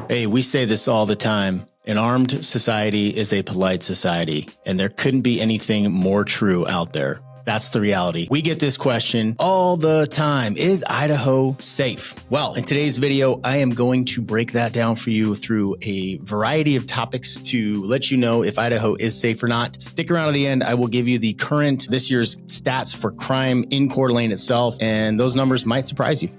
Hey, we say this all the time. An armed society is a polite society, and there couldn't be anything more true out there. That's the reality. We get this question all the time. Is Idaho safe? Well, in today's video, I am going to break that down for you through a variety of topics to let you know if Idaho is safe or not. Stick around to the end. I will give you the current this year's stats for crime in Coeur d'Alene itself, and those numbers might surprise you.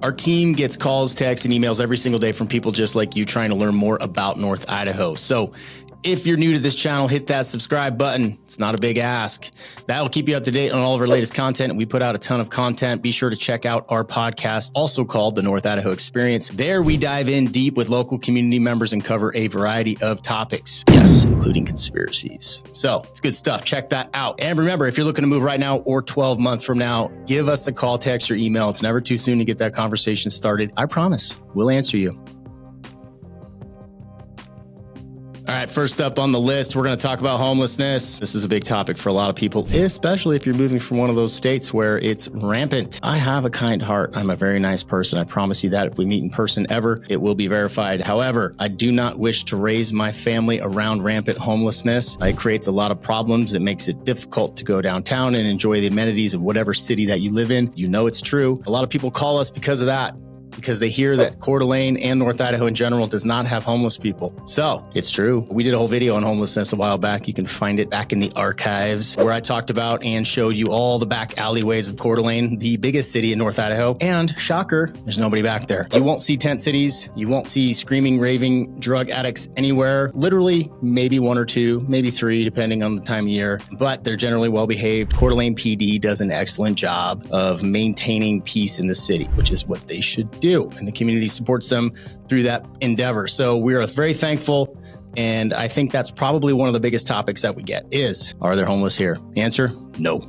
Our team gets calls, texts, and emails every single day from people just like you trying to learn more about North Idaho. So if you're new to this channel, hit that subscribe button. It's not a big ask. That'll keep you up to date on all of our latest content. We put out a ton of content. Be sure to check out our podcast, also called The North Idaho Experience. There we dive in deep with local community members and cover a variety of topics. Yes, including conspiracies. So it's good stuff. Check that out. And remember, if you're looking to move right now or 12 months from now, give us a call, text, or email. It's never too soon to get that conversation started. I promise we'll answer you. All right, first up on the list, we're going to talk about homelessness. This is a big topic for a lot of people, especially if you're moving from one of those states where it's rampant. I have a kind heart. I'm a very nice person. I promise you that if we meet in person ever, it will be verified. However, I do not wish to raise my family around rampant homelessness. It creates a lot of problems. It makes it difficult to go downtown and enjoy the amenities of whatever city that you live in. You know it's true. A lot of people call us because of that, because they hear that Coeur d'Alene and North Idaho in general does not have homeless people. So it's true. We did a whole video on homelessness a while back. You can find it back in the archives where I talked about and showed you all the back alleyways of Coeur d'Alene, the biggest city in North Idaho. And shocker, there's nobody back there. You won't see tent cities. You won't see screaming, raving drug addicts anywhere. Literally maybe one or two, maybe three, depending on the time of year, but they're generally well behaved. Coeur d'Alene PD does an excellent job of maintaining peace in the city, which is what they should do. And the community supports them through that endeavor. So we are very thankful. And I think that's probably one of the biggest topics that we get is, are there homeless here? The answer, no.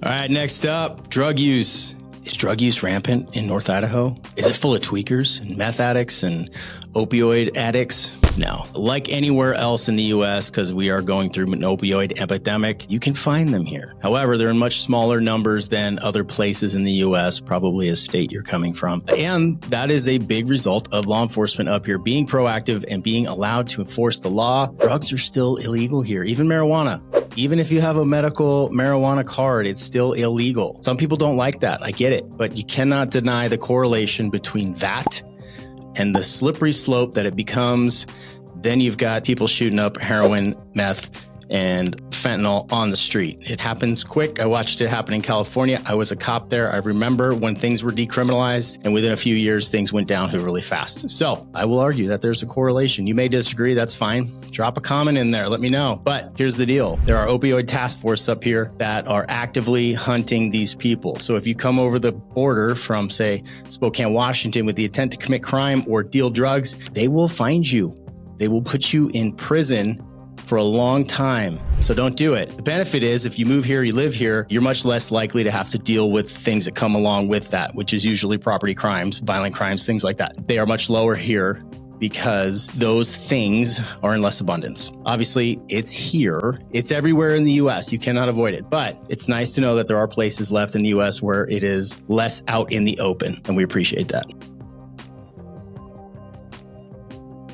All right, next up, drug use. Is drug use rampant in North Idaho? Is it full of tweakers and meth addicts and opioid addicts? No. Like anywhere else in the U.S., because we are going through an opioid epidemic, you can find them here. However, they're in much smaller numbers than other places in the U.S., probably a state you're coming from. And that is a big result of law enforcement up here being proactive and being allowed to enforce the law. Drugs are still illegal here, even marijuana. Even if you have a medical marijuana card, it's still illegal. Some people don't like that. I get it. But you cannot deny the correlation between that and the slippery slope that it becomes. Then you've got people shooting up heroin, meth, and fentanyl on the street. It happens quick. I watched it happen in California. I was a cop there. I remember when things were decriminalized, and within a few years, things went downhill really fast. So I will argue that there's a correlation. You may disagree. That's fine. Drop a comment in there. Let me know. But here's the deal. There are opioid task force up here that are actively hunting these people. So if you come over the border from, say, Spokane, Washington with the intent to commit crime or deal drugs, they will find you. They will put you in prison for a long time. So don't do it. The benefit is if you move here, you live here, you're much less likely to have to deal with things that come along with that, which is usually property crimes, violent crimes, things like that. They are much lower here because those things are in less abundance. Obviously, it's here. It's everywhere in the US. You cannot avoid it. But it's nice to know that there are places left in the US where it is less out in the open, and we appreciate that.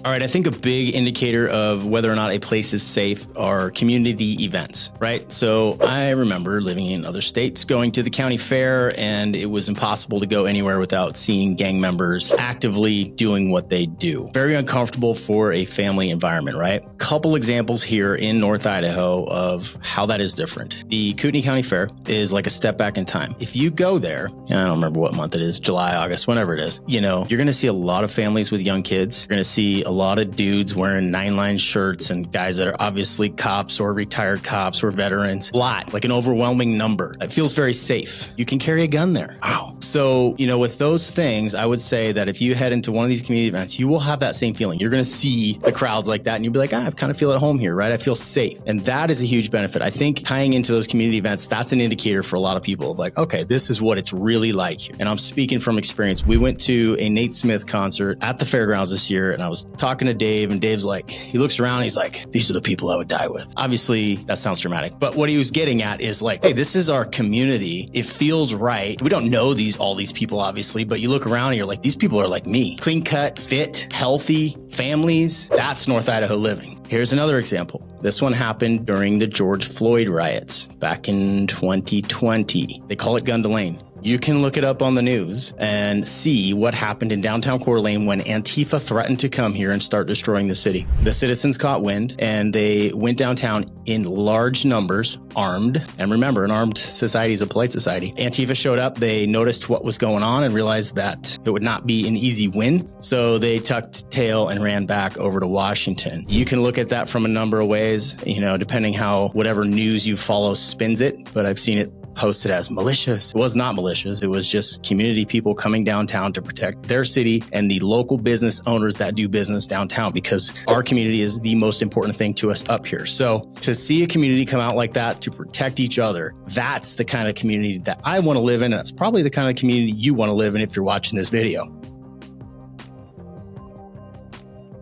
All right, I think a big indicator of whether or not a place is safe are community events, right? So I remember living in other states, going to the county fair, and it was impossible to go anywhere without seeing gang members actively doing what they do. Very uncomfortable for a family environment, right? Couple examples here in North Idaho of how that is different. The Kootenai County Fair is like a step back in time. If you go there, I don't remember what month it is, July, August, whenever it is, you're going to see a lot of families with young kids. You're going to see a lot of dudes wearing 9-line shirts and guys that are obviously cops or retired cops or veterans. A lot, like an overwhelming number. It feels very safe. You can carry a gun there. Wow. So, with those things, I would say that if you head into one of these community events, you will have that same feeling. You're going to see the crowds like that and you'll be like, I kind of feel at home here, right? I feel safe. And that is a huge benefit. I think tying into those community events, that's an indicator for a lot of people of like, okay, this is what it's really like here. And I'm speaking from experience. We went to a Nate Smith concert at the fairgrounds this year, and I was talking talking to Dave, and Dave's like, he looks around, he's like, these are the people I would die with. Obviously, that sounds dramatic, but what he was getting at is like, hey, this is our community. It feels right. We don't know all these people, obviously, but you look around and you're like, these people are like me. Clean cut, fit, healthy, families. That's North Idaho living. Here's another example. This one happened during the George Floyd riots back in 2020. They call it Gun to Lane. You can look it up on the news and see what happened in downtown Coeur d'Alene when Antifa threatened to come here and start destroying the city. The citizens caught wind and they went downtown in large numbers, armed. And remember, an armed society is a polite society. Antifa showed up. They noticed what was going on and realized that it would not be an easy win. So they tucked tail and ran back over to Washington. You can look at that from a number of ways, depending how whatever news you follow spins it. But I've seen it posted as malicious. It was not malicious. It was just community people coming downtown to protect their city and the local business owners that do business downtown, because our community is the most important thing to us up here. So to see a community come out like that to protect each other, that's the kind of community that I want to live in. And that's probably the kind of community you want to live in if you're watching this video.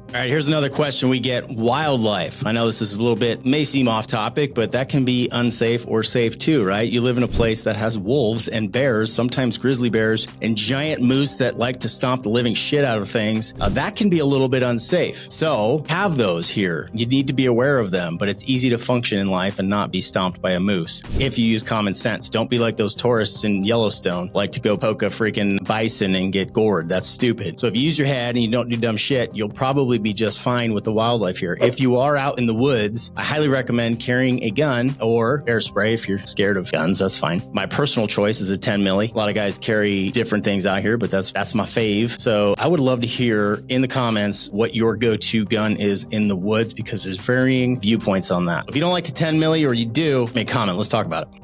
All right, here's another question we get. Wildlife. I know this is a little bit, may seem off topic, but that can be unsafe or safe too, right? You live in a place that has wolves and bears, sometimes grizzly bears, and giant moose that like to stomp the living shit out of things. That can be a little bit unsafe. So have those here. You need to be aware of them, but it's easy to function in life and not be stomped by a moose if you use common sense. Don't be like those tourists in Yellowstone, like to go poke a freaking bison and get gored. That's stupid. So if you use your head and you don't do dumb shit, you'll probably be just fine with the wildlife here. If you are out in the woods, I highly recommend carrying a gun or bear spray. If you're scared of guns, that's fine. My personal choice is a 10 milli. A lot of guys carry different things out here, but that's my fave. So I would love to hear in the comments what your go-to gun is in the woods, because there's varying viewpoints on that. If you don't like the 10 milli or you do, make a comment. Let's talk about it.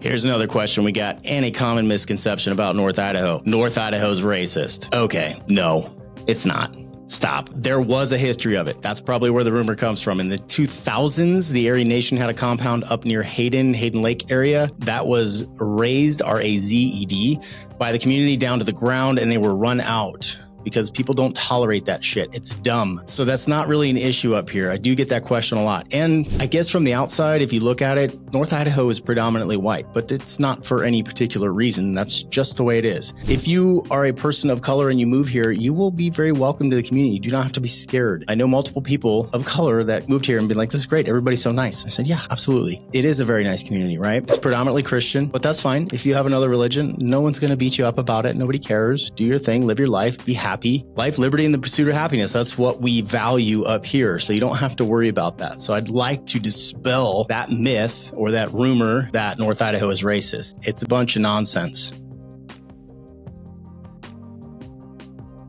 Here's another question we got, and a common misconception about North Idaho. North Idaho's racist. Okay, no, it's not. Stop. There was a history of it. That's probably where the rumor comes from. In the 2000s, the Aryan Nation had a compound up near Hayden Lake area that was razed, R-A-Z-E-D, by the community down to the ground, and they were run out because people don't tolerate that shit. It's dumb. So that's not really an issue up here. I do get that question a lot. And I guess from the outside, if you look at it, North Idaho is predominantly white, but it's not for any particular reason. That's just the way it is. If you are a person of color and you move here, you will be very welcome to the community. You do not have to be scared. I know multiple people of color that moved here and been like, this is great. Everybody's so nice. I said, yeah, absolutely. It is a very nice community, right? It's predominantly Christian, but that's fine. If you have another religion, no one's going to beat you up about it. Nobody cares. Do your thing, live your life, be happy. Life, liberty, and the pursuit of happiness. That's what we value up here. So you don't have to worry about that. So I'd like to dispel that myth or that rumor that North Idaho is racist. It's a bunch of nonsense.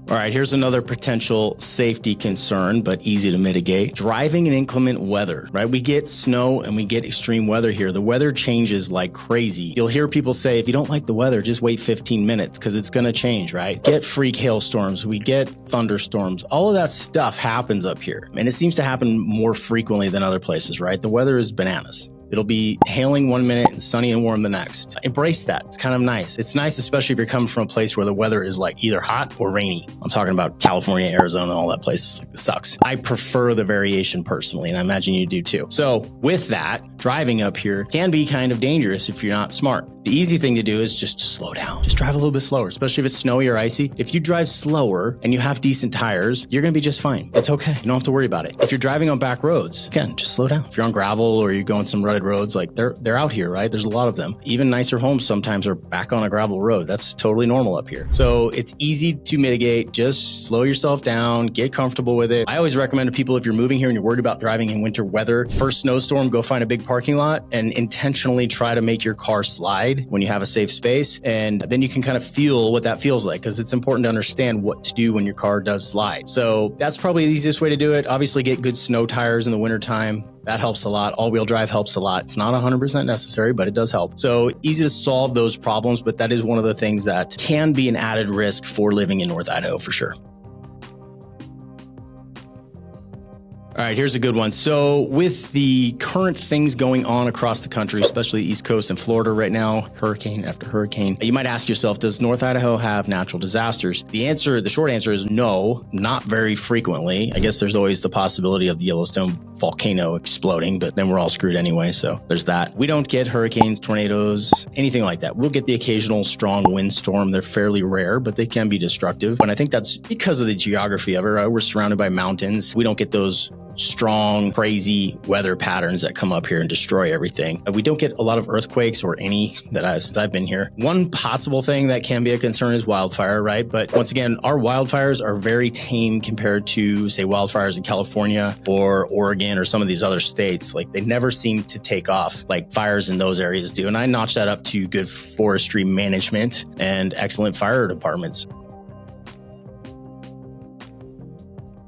All right, here's another potential safety concern, but easy to mitigate. Driving in inclement weather, right? We get snow and we get extreme weather here. The weather changes like crazy. You'll hear people say, if you don't like the weather, just wait 15 minutes because it's going to change, right? Get freak hailstorms. We get thunderstorms. All of that stuff happens up here. And it seems to happen more frequently than other places, right? The weather is bananas. It'll be hailing one minute and sunny and warm the next. Embrace that. It's kind of nice. It's nice, especially if you're coming from a place where the weather is like either hot or rainy. I'm talking about California, Arizona, all that place. It sucks. I prefer the variation personally, and I imagine you do too. So with that, driving up here can be kind of dangerous if you're not smart. The easy thing to do is just slow down. Just drive a little bit slower, especially if it's snowy or icy. If you drive slower and you have decent tires, you're going to be just fine. It's okay. You don't have to worry about it. If you're driving on back roads, again, just slow down. If you're on gravel or you're going some rutted roads, like they're out here, right? There's a lot of them. Even nicer homes sometimes are back on a gravel road. That's totally normal up here. So it's easy to mitigate. Just slow yourself down, get comfortable with it. I always recommend to people, if you're moving here and you're worried about driving in winter weather, first snowstorm, go find a big parking lot and intentionally try to make your car slide when you have a safe space. And then you can kind of feel what that feels like, because it's important to understand what to do when your car does slide. So that's probably the easiest way to do it. Obviously, get good snow tires in the wintertime. That helps a lot. All-wheel drive helps a lot. It's not 100% necessary, but it does help. So easy to solve those problems, but that is one of the things that can be an added risk for living in North Idaho for sure. All right, here's a good one. So with the current things going on across the country, especially East Coast and Florida right now, hurricane after hurricane, you might ask yourself, does North Idaho have natural disasters? The short answer is no, not very frequently. I guess there's always the possibility of the Yellowstone volcano exploding, but then we're all screwed anyway. So there's that. We don't get hurricanes, tornadoes, anything like that. We'll get the occasional strong windstorm. They're fairly rare, but they can be destructive. And I think that's because of the geography of it, right? We're surrounded by mountains. We don't get those strong, crazy weather patterns that come up here and destroy everything. We don't get a lot of earthquakes or any since I've been here. One possible thing that can be a concern is wildfire, right? But once again, our wildfires are very tame compared to, say, wildfires in California or Oregon or some of these other states. Like, they never seem to take off like fires in those areas do. And I notch that up to good forestry management and excellent fire departments.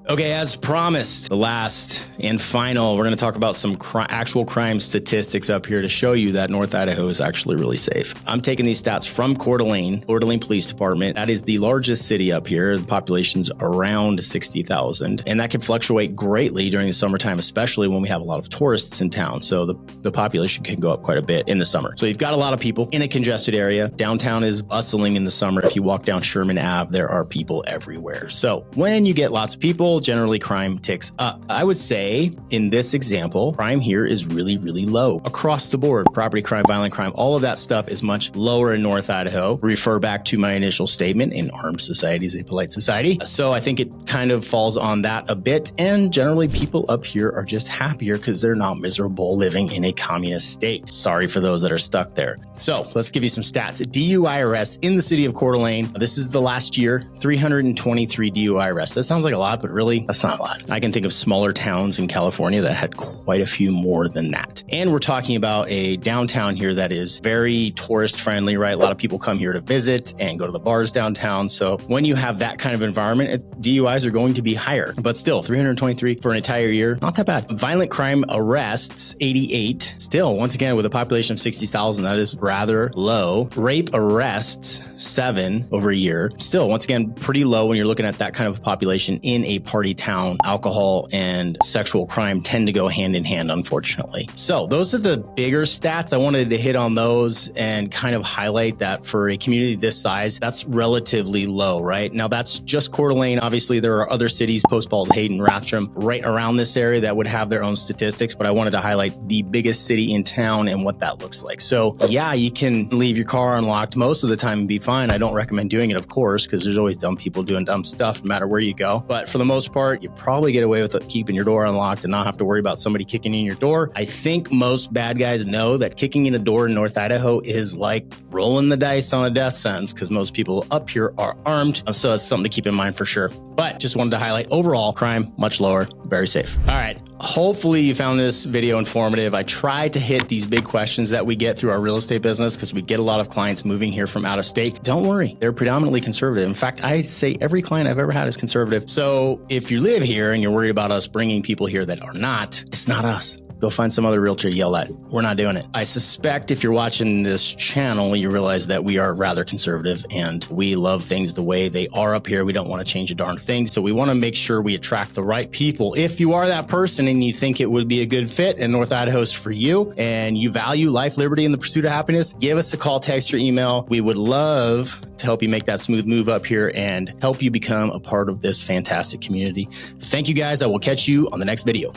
Okay, as promised, the last and final, we're going to talk about some actual crime statistics up here to show you that North Idaho is actually really safe. I'm taking these stats from Coeur d'Alene Police Department. That is the largest city up here. The population's around 60,000, and that can fluctuate greatly during the summertime, especially when we have a lot of tourists in town. So the population can go up quite a bit in the summer. So you've got a lot of people in a congested area. Downtown is bustling in the summer. If you walk down Sherman Ave, there are people everywhere. So when you get lots of people, generally crime ticks up. I would say in this example, crime here is really, really low across the board. Property crime, violent crime, all of that stuff is much lower in North Idaho. Refer back to my initial statement, an armed society is a polite society. So I think it kind of falls on that a bit. And generally people up here are just happier because they're not miserable living in a communist state. Sorry for those that are stuck there. So let's give you some stats. DUI arrests in the city of Coeur d'Alene. This is the last year, 323 DUI arrests. That sounds like a lot, but really, that's not a lot. I can think of smaller towns in California that had quite a few more than that. And we're talking about a downtown here that is very tourist friendly, right? A lot of people come here to visit and go to the bars downtown. So when you have that kind of environment, DUIs are going to be higher. But still, 323 for an entire year, not that bad. Violent crime arrests, 88. Still, once again, with a population of 60,000, that is rather low. Rape arrests, 7 over a year. Still, once again, pretty low when you're looking at that kind of population in a party town. Alcohol and sexual crime tend to go hand in hand, unfortunately. So those are the bigger stats. I wanted to hit on those and kind of highlight that for a community this size, that's relatively low, right? Now that's just Coeur d'Alene. Obviously, there are other cities, Post Falls, Hayden, Rathdrum, right around this area that would have their own statistics, but I wanted to highlight the biggest city in town and what that looks like. So yeah, you can leave your car unlocked most of the time and be fine. I don't recommend doing it, of course, because there's always dumb people doing dumb stuff no matter where you go. But for the most part, you probably get away with keeping your door unlocked and not have to worry about somebody kicking in your door. I think most bad guys know that kicking in a door in North Idaho is like rolling the dice on a death sentence because most people up here are armed. So that's something to keep in mind for sure. But just wanted to highlight overall crime, much lower, very safe. All right. Hopefully you found this video informative. I tried to hit these big questions that we get through our real estate business because we get a lot of clients moving here from out of state. Don't worry, they're predominantly conservative. In fact, I'd say every client I've ever had is conservative. So if you live here and you're worried about us bringing people here that are not, it's not us. Go find some other realtor to yell at. We're not doing it. I suspect if you're watching this channel, you realize that we are rather conservative and we love things the way they are up here. We don't want to change a darn thing. So we want to make sure we attract the right people. If you are that person and you think it would be a good fit and North Idaho's for you and you value life, liberty, and the pursuit of happiness, give us a call, text, or email. We would love to help you make that smooth move up here and help you become a part of this fantastic community. Thank you guys. I will catch you on the next video.